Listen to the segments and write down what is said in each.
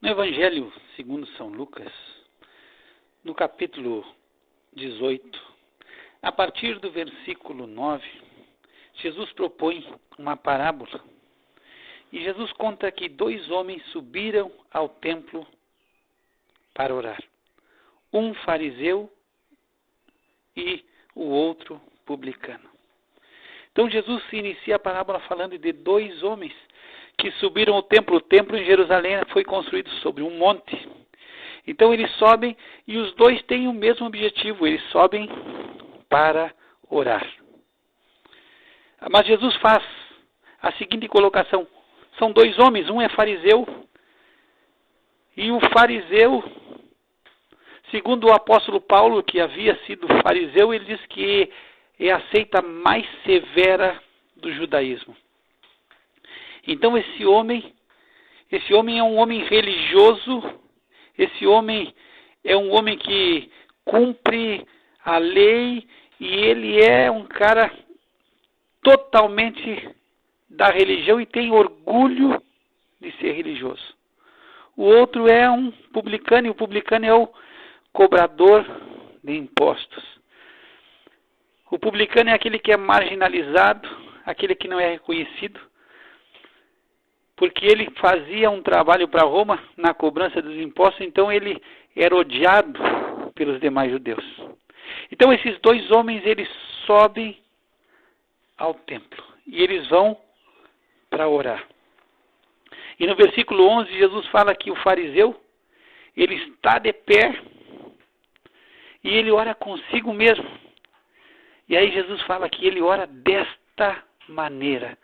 No Evangelho segundo São Lucas, no capítulo 18, a partir do versículo 9, Jesus propõe uma parábola. E Jesus conta que 2 homens subiram ao templo para orar. Um fariseu e o outro publicano. Então Jesus se inicia a parábola falando de 2 homens que subiram ao templo. O templo em Jerusalém foi construído sobre um monte. Então eles sobem e os 2 têm o mesmo objetivo. Eles sobem para orar. Mas Jesus faz a seguinte colocação. São 2 homens, um é fariseu e o fariseu, segundo o apóstolo Paulo, que havia sido fariseu, ele diz que é a seita mais severa do judaísmo. Então esse homem é um homem religioso, esse homem é um homem que cumpre a lei e ele é um cara totalmente da religião e tem orgulho de ser religioso. O outro é um publicano, e o publicano é o cobrador de impostos. O publicano é aquele que é marginalizado, aquele que não é reconhecido, porque ele fazia um trabalho para Roma na cobrança dos impostos, então ele era odiado pelos demais judeus. Então esses 2 homens, eles sobem ao templo e eles vão para orar. E no versículo 11, Jesus fala que o fariseu, ele está de pé e ele ora consigo mesmo. E aí Jesus fala que ele ora desta maneira.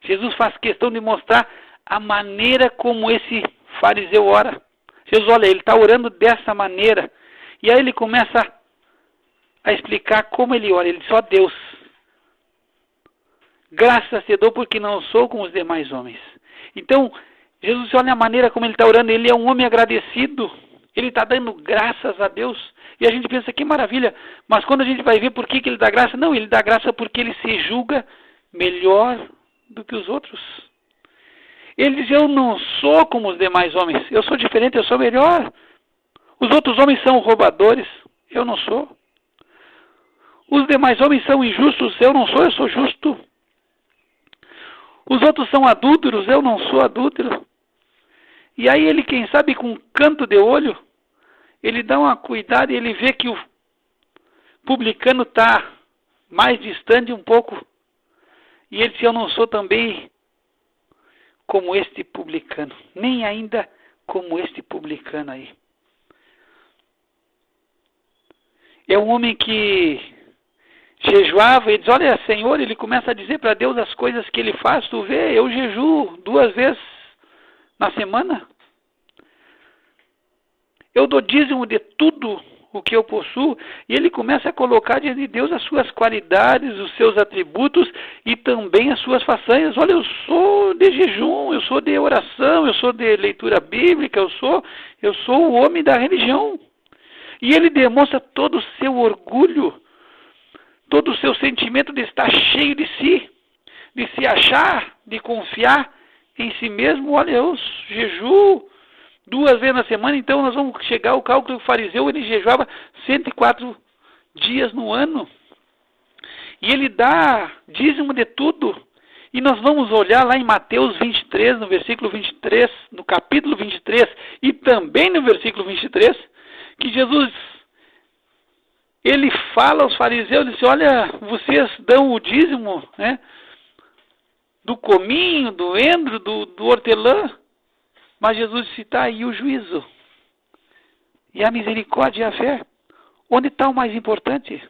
Jesus faz questão de mostrar a maneira como esse fariseu ora. Jesus, olha, ele está orando dessa maneira. E aí ele começa a explicar como ele ora. Ele diz, ó Deus, graças te dou porque não sou como os demais homens. Então, Jesus, olha a maneira como ele está orando. Ele é um homem agradecido. Ele está dando graças a Deus. E a gente pensa, que maravilha. Mas quando a gente vai ver por que ele dá graça, não, ele dá graça porque ele se julga melhor do que os outros. Ele diz, eu não sou como os demais homens. Eu sou diferente, eu sou melhor. Os outros homens são roubadores. Eu não sou. Os demais homens são injustos. Eu não sou, eu sou justo. Os outros são adúlteros. Eu não sou adúltero. E aí ele, quem sabe, com um canto de olho, ele dá uma cuidada e ele vê que o publicano está mais distante um pouco. E ele diz, eu não sou também como este publicano, nem ainda como este publicano aí. É um homem que jejuava e diz, olha Senhor, ele começa a dizer para Deus as coisas que ele faz. Tu vê, eu jejuo 2 vezes na semana. Eu dou dízimo de tudo o que eu possuo. E ele começa a colocar diante de Deus as suas qualidades, os seus atributos e também as suas façanhas. Olha, eu sou de jejum, eu sou de oração, eu sou de leitura bíblica, eu sou o homem da religião. E ele demonstra todo o seu orgulho, todo o seu sentimento de estar cheio de si, de se achar, de confiar em si mesmo. Olha, eu jejuo 2 vezes na semana, então nós vamos chegar ao cálculo do fariseu, ele jejuava 104 dias no ano. E ele dá dízimo de tudo. E nós vamos olhar lá em Mateus 23, no versículo 23, no capítulo 23, e também no versículo 23, que Jesus, ele fala aos fariseus, ele diz, olha, vocês dão o dízimo, né, do cominho, do endro, do hortelã, mas Jesus disse, está aí o juízo, e a misericórdia e a fé. Onde está o mais importante?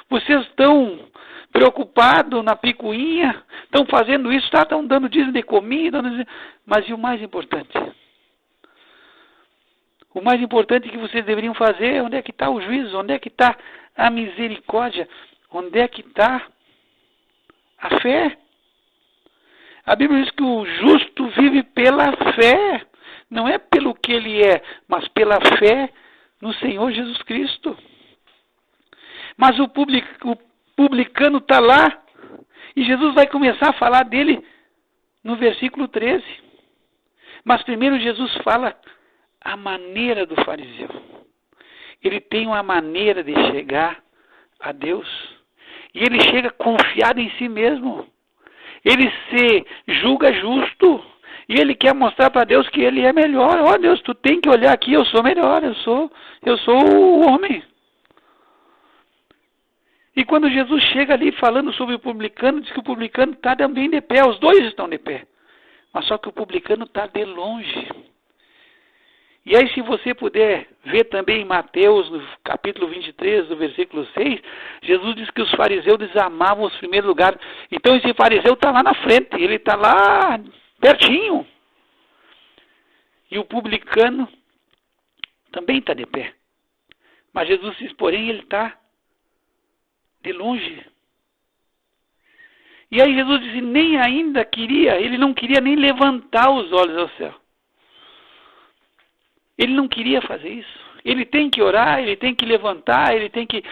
Vocês estão preocupados na picuinha, estão fazendo isso, estão dando dízimo de comida, mas e o mais importante? O mais importante que vocês deveriam fazer, onde é que está o juízo? Onde é que está a misericórdia? Onde é que está a fé? A Bíblia diz que o justo vive pela fé. Não é pelo que ele é, mas pela fé no Senhor Jesus Cristo. Mas o publicano está lá, e Jesus vai começar a falar dele no versículo 13. Mas primeiro Jesus fala a maneira do fariseu. Ele tem uma maneira de chegar a Deus. E ele chega confiado em si mesmo. Ele se julga justo. E ele quer mostrar para Deus que ele é melhor. Ó Deus, tu tem que olhar aqui, eu sou melhor, eu sou o homem. E quando Jesus chega ali falando sobre o publicano, diz que o publicano está também de pé, os dois estão de pé. Mas só que o publicano está de longe. E aí, se você puder ver também em Mateus, no capítulo 23, no versículo 6, Jesus diz que os fariseus amavam os primeiros lugares. Então, esse fariseu está lá na frente, ele está lá pertinho. E o publicano também está de pé. Mas Jesus diz, porém, ele está de longe. E aí Jesus disse, nem ainda queria, ele não queria nem levantar os olhos ao céu. Ele não queria fazer isso. Ele tem que orar, ele tem que levantar, ele tem que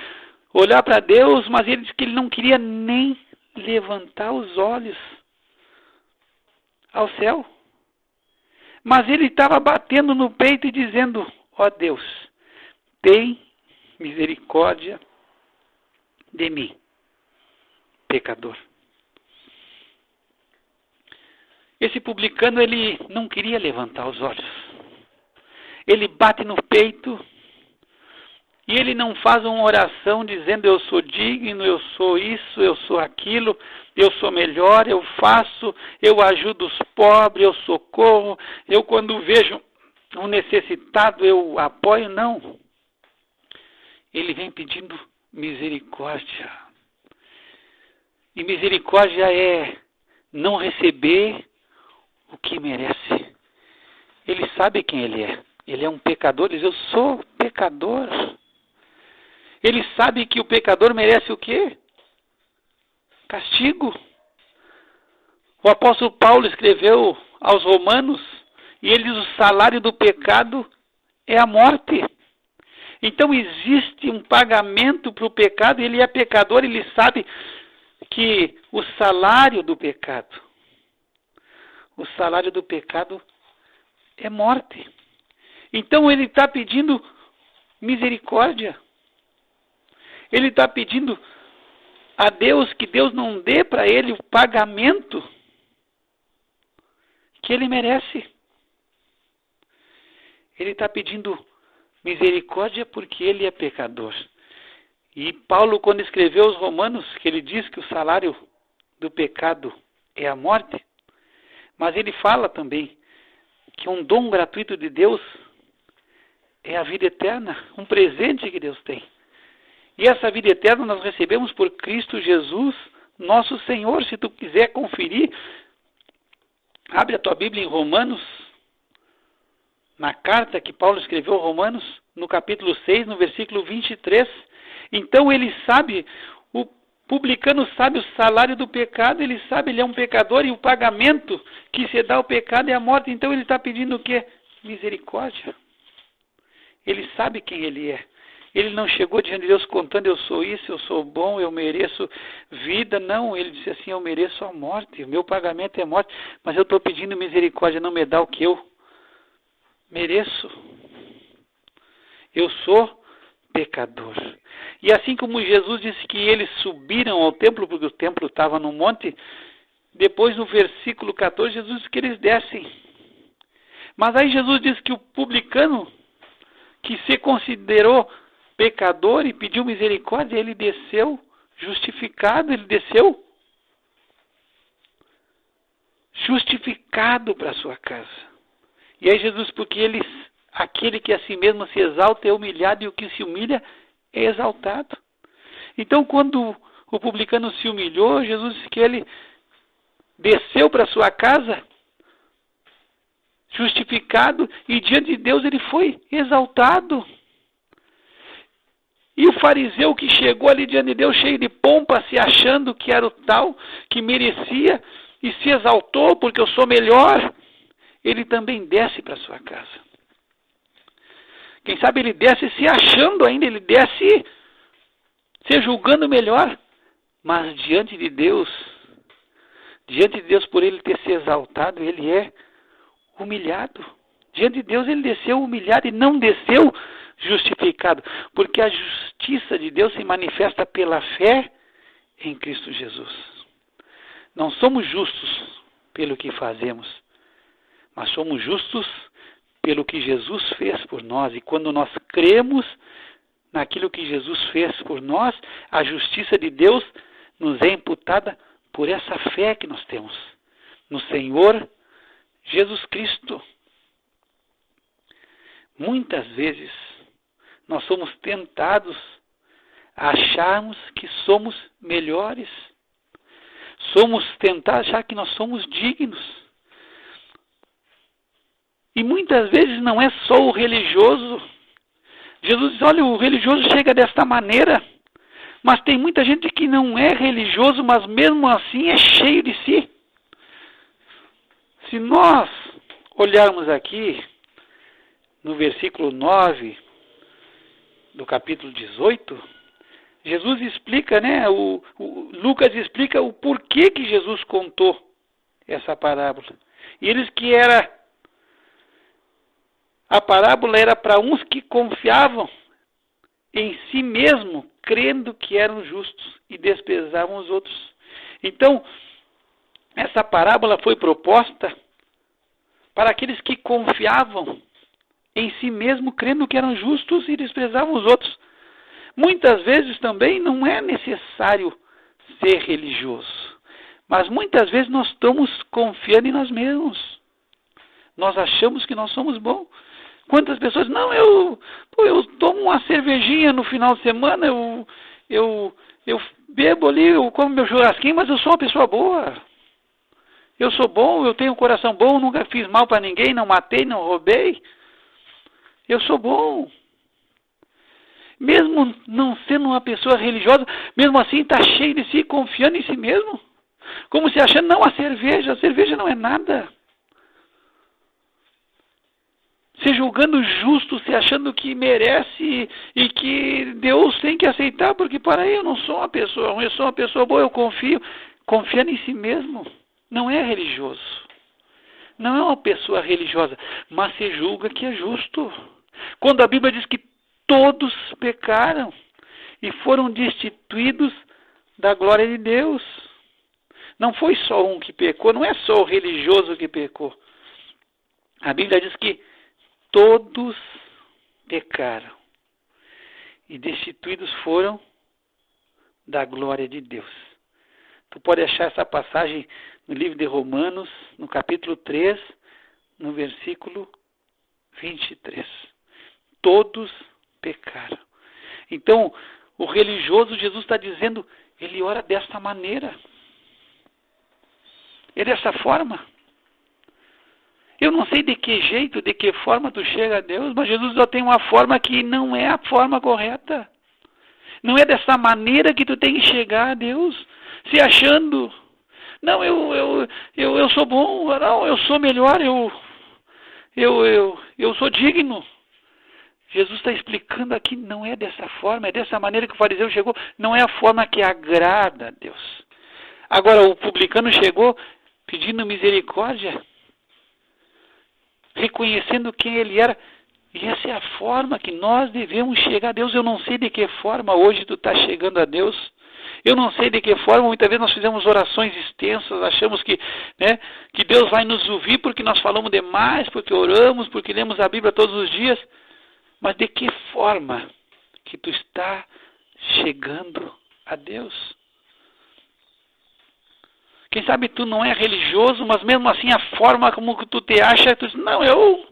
olhar para Deus, mas ele disse que ele não queria nem levantar os olhos ao céu. Mas ele estava batendo no peito e dizendo, ó Deus, tem misericórdia de mim, pecador. Esse publicano, ele não queria levantar os olhos. Ele bate no peito e ele não faz uma oração dizendo eu sou digno, eu sou isso, eu sou aquilo, eu sou melhor, eu faço, eu ajudo os pobres, eu socorro, eu quando vejo um necessitado eu apoio, não. Ele vem pedindo misericórdia. E misericórdia é não receber o que merece. Ele sabe quem ele é. Ele é um pecador, ele diz, eu sou pecador. Ele sabe que o pecador merece o quê? Castigo. O apóstolo Paulo escreveu aos Romanos, e ele diz, o salário do pecado é a morte. Então existe um pagamento para o pecado, ele é pecador, ele sabe que o salário do pecado é morte. Então ele está pedindo misericórdia. Ele está pedindo a Deus que Deus não dê para ele o pagamento que ele merece. Ele está pedindo misericórdia porque ele é pecador. E Paulo, quando escreveu aos Romanos, que ele diz que o salário do pecado é a morte, mas ele fala também que um dom gratuito de Deus é a vida eterna, um presente que Deus tem. E essa vida eterna nós recebemos por Cristo Jesus, nosso Senhor. Se tu quiser conferir, abre a tua Bíblia em Romanos, na carta que Paulo escreveu aos Romanos, no capítulo 6, no versículo 23. Então ele sabe, o publicano sabe o salário do pecado, ele sabe, ele é um pecador e o pagamento que se dá ao pecado é a morte. Então ele está pedindo o quê? Misericórdia. Ele sabe quem ele é. Ele não chegou diante de Deus contando, eu sou isso, eu sou bom, eu mereço vida. Não, ele disse assim, eu mereço a morte, o meu pagamento é morte, mas eu estou pedindo misericórdia, não me dá o que eu mereço. Eu sou pecador. E assim como Jesus disse que eles subiram ao templo, porque o templo estava no monte, depois no versículo 14, Jesus disse que eles descem. Mas aí Jesus disse que o publicano, que se considerou pecador e pediu misericórdia, ele desceu justificado, ele desceu justificado para a sua casa. E aí Jesus, porque aquele que a si mesmo se exalta é humilhado e o que se humilha é exaltado. Então quando o publicano se humilhou, Jesus disse que ele desceu para a sua casa justificado e diante de Deus ele foi exaltado. E o fariseu que chegou ali diante de Deus cheio de pompa, se achando que era o tal, que merecia e se exaltou porque eu sou melhor, ele também desce para sua casa. Quem sabe ele desce se achando ainda, ele desce se julgando melhor, mas diante de Deus por ele ter se exaltado, ele é humilhado. Diante de Deus ele desceu humilhado e não desceu justificado, porque a justiça de Deus se manifesta pela fé em Cristo Jesus. Não somos justos pelo que fazemos, mas somos justos pelo que Jesus fez por nós. E quando nós cremos naquilo que Jesus fez por nós, a justiça de Deus nos é imputada por essa fé que nós temos no Senhor Jesus Cristo. Muitas vezes nós somos tentados a acharmos que somos melhores. Somos tentados a achar que nós somos dignos. E muitas vezes não é só o religioso. Jesus diz, olha, o religioso chega desta maneira, mas tem muita gente que não é religioso, mas mesmo assim é cheio de si. Se nós olharmos aqui no versículo 9 do capítulo 18, Jesus explica, Lucas explica o porquê que Jesus contou essa parábola. E eles que a parábola era para uns que confiavam em si mesmo, crendo que eram justos e desprezavam os outros. Então, essa parábola foi proposta para aqueles que confiavam em si mesmo, crendo que eram justos e desprezavam os outros. Muitas vezes também não é necessário ser religioso, mas muitas vezes nós estamos confiando em nós mesmos. Nós achamos que nós somos bons. Quantas pessoas, não, eu tomo uma cervejinha no final de semana, eu bebo ali, eu como meu churrasquinho, mas eu sou uma pessoa boa. Eu sou bom, eu tenho um coração bom, nunca fiz mal para ninguém, não matei, não roubei. Eu sou bom. Mesmo não sendo uma pessoa religiosa, mesmo assim está cheio de si, confiando em si mesmo. Como se achando, não, a cerveja não é nada. Se julgando justo, se achando que merece e que Deus tem que aceitar, porque para aí eu não sou uma pessoa ruim, eu sou uma pessoa boa, eu confio. Confiando em si mesmo, não é religioso. Não é uma pessoa religiosa, mas se julga que é justo. Quando a Bíblia diz que todos pecaram e foram destituídos da glória de Deus. Não foi só um que pecou, não é só o religioso que pecou. A Bíblia diz que todos pecaram e destituídos foram da glória de Deus. Tu pode achar essa passagem no livro de Romanos, no capítulo 3, no versículo 23. Todos pecaram. Então, o religioso, Jesus está dizendo, ele ora desta maneira. É dessa forma. Eu não sei de que jeito, de que forma tu chega a Deus, mas Jesus só tem uma forma que não é a forma correta. Não é dessa maneira que tu tem que chegar a Deus, se achando, não, eu sou bom, não, eu sou melhor, eu sou digno. Jesus está explicando aqui, não é dessa forma, é dessa maneira que o fariseu chegou, não é a forma que agrada a Deus. Agora, o publicano chegou pedindo misericórdia, reconhecendo quem ele era, e essa é a forma que nós devemos chegar a Deus. Eu não sei de que forma hoje tu está chegando a Deus, eu não sei de que forma, muitas vezes nós fizemos orações extensas, achamos que Deus vai nos ouvir porque nós falamos demais, porque oramos, porque lemos a Bíblia todos os dias. Mas de que forma que tu está chegando a Deus? Quem sabe tu não é religioso, mas mesmo assim a forma como que tu te acha, tu diz, não, eu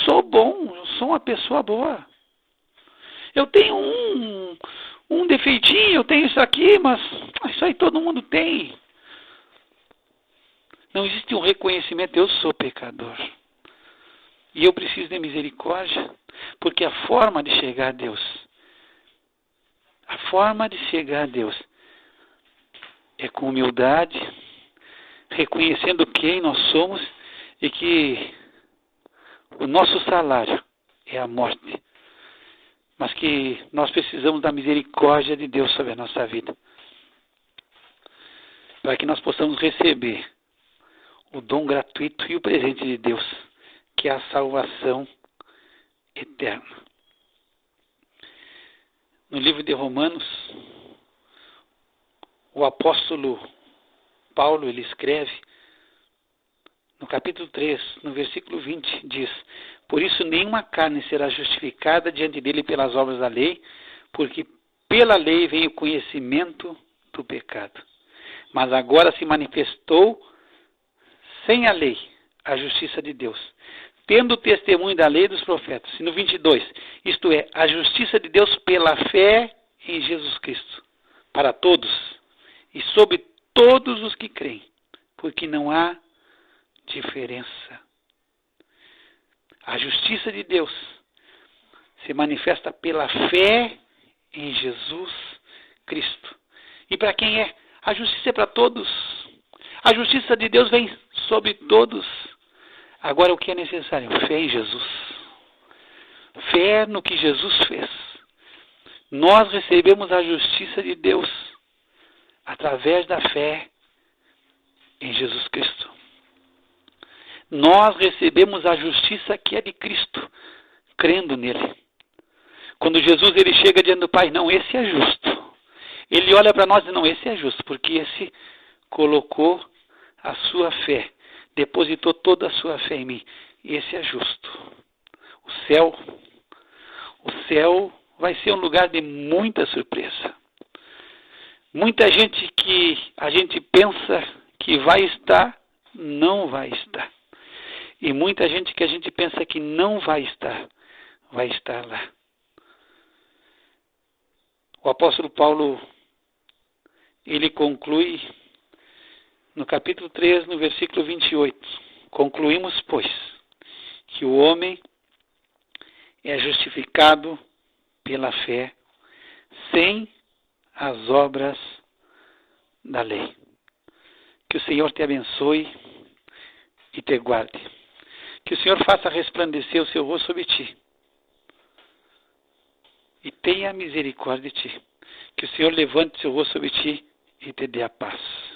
sou bom, eu sou uma pessoa boa. Eu tenho um defeitinho, eu tenho isso aqui, mas isso aí todo mundo tem. Não existe um reconhecimento, eu sou pecador. E eu preciso de misericórdia, porque a forma de chegar a Deus, é com humildade, reconhecendo quem nós somos e que o nosso salário é a morte, mas que nós precisamos da misericórdia de Deus sobre a nossa vida, para que nós possamos receber o dom gratuito e o presente de Deus, que que é a salvação eterna. No livro de Romanos, o apóstolo Paulo, ele escreve, no capítulo 3, no versículo 20, diz: por isso nenhuma carne será justificada diante dele pelas obras da lei, porque pela lei vem o conhecimento do pecado. Mas agora se manifestou sem a lei a justiça de Deus, tendo o testemunho da lei e dos profetas. E no 22, isto é, a justiça de Deus pela fé em Jesus Cristo, para todos e sobre todos os que creem, porque não há diferença. A justiça de Deus se manifesta pela fé em Jesus Cristo. E para quem é? A justiça é para todos. A justiça de Deus vem sobre todos. Agora o que é necessário? Fé em Jesus. Fé no que Jesus fez. Nós recebemos a justiça de Deus através da fé em Jesus Cristo. Nós recebemos a justiça que é de Cristo, crendo nele. Quando Jesus ele chega diante do Pai, não, esse é justo. Ele olha para nós e não, esse é justo, porque esse colocou a sua fé, depositou toda a sua fé em mim. Esse é justo. O céu vai ser um lugar de muita surpresa. Muita gente que a gente pensa que vai estar, não vai estar. E muita gente que a gente pensa que não vai estar lá. O apóstolo Paulo, ele conclui no capítulo 3, no versículo 28. Concluímos, pois, que o homem é justificado pela fé, sem as obras da lei. Que o Senhor te abençoe e te guarde. Que o Senhor faça resplandecer o seu rosto sobre ti e tenha misericórdia de ti. Que o Senhor levante o seu rosto sobre ti e te dê a paz.